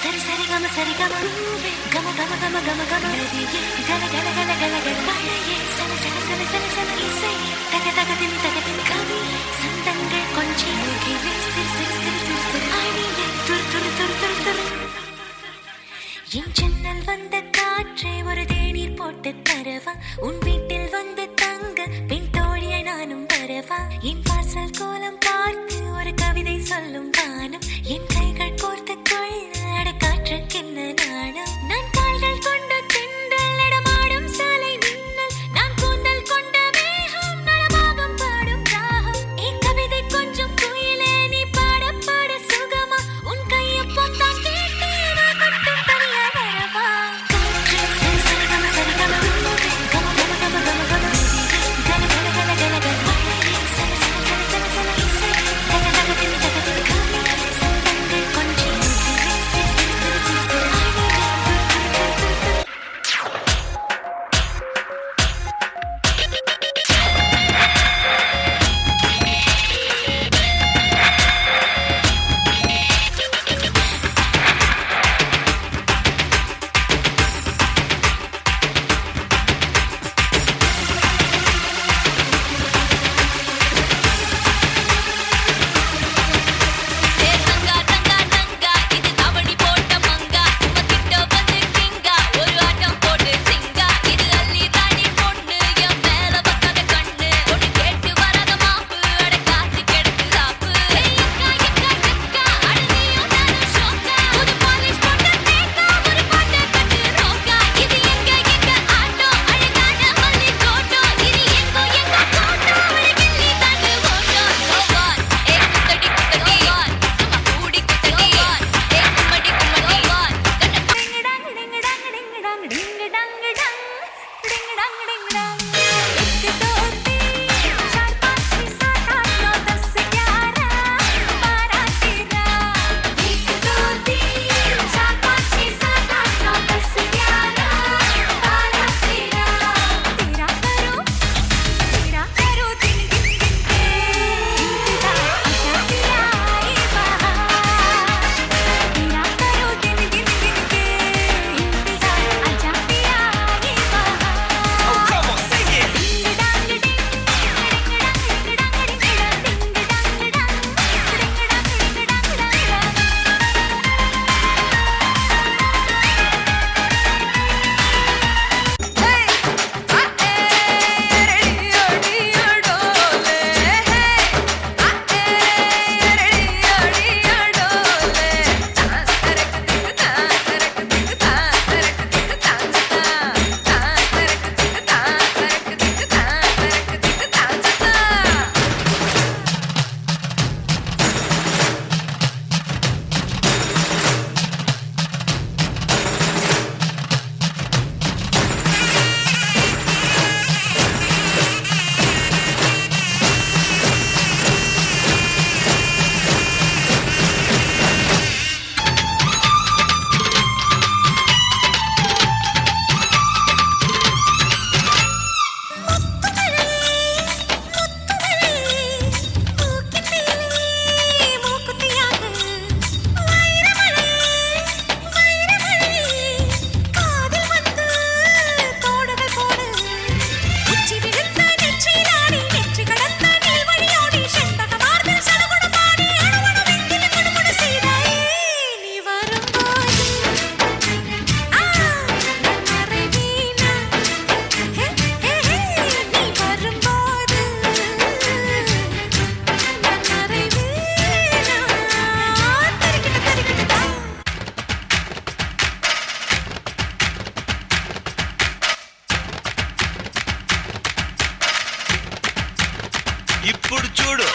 సరి సరి గమ గమ గమ గమ గమ గమ నదియే గల గల గల గల గల மழையே சல சல சல சல சல இசையே தக தக திமி கவியே சந்தங்கள் கொஞ்சம் முகிலே சிறு சிறு சிறு சிறு சிறு அணியே துரு துரு துரு துரு துரு என் ஜன்னல் வந்த காற்றே ஒரு தேநீர் போட்டு தரவா உன் வீட்டில் வந்து தங்க பெண் தோழியை நானும் வரவா என் வாசல் கோலம் பார்த்து ஒரு கவிதை சொல்லும் வானம் என் கைகள் கோர்த்து கொள்ள அட காற்றுக்கென்ன நாணம் நான் கால்கள் கொண்ட தென்றல் நடமாடும் சாலை மின்னல் நான் கூந்தல் கொண்ட மேகம் நலமாகம் பாடும் ராகம் என் கவிதை கொஞ்சம் குயிலே நீ பாட பாட சுகமா உன் கையை பொத்தான் கேட்டு நான் மட்டும் தனியா வரவா சரி சரி கம கம கம கம கம கம கல கல கல கல கல மழையே சல சல சல சல சல இசை தக தக திமி கவி சந்தங்கள் கொஞ்சம் முகிலே சிறு சிறு சிறு சிறு சிறு அணியே தங்கா தங்கா தங்கா இது தவடி போட்ட மங்கா சுமக்கிட்ட வந்து கிங்கா ஒரு ஆட்டம் போட்டு சிங்கா இது அள்ளி ராணி பொண்ணு என் மேல பக்காத கண்ணு ஒன்று கேட்டு வராத மாப்பு அட காத்து கெடுத்து சாப்பு எக்கா எக்கா எக்கா அழுதியும் நானும் ஷோக்கா புது பாலிஷ் போட்ட தேக்கா ஒரு பாட்டை கட்டு ரோக்கா இது எங்க ஆட்டம் அழகான மல்லி தோட்டம் இது எங்கோ எங்க தோட்டம் ஒரு கிள்ளி தாண்டு ஓட்டம் சோவான் ஏ குத்தடி குத்தடி சும்மா கூடி குத்தடி ஏ கும்மடி கும்மடி ఇప్పుడు చూడు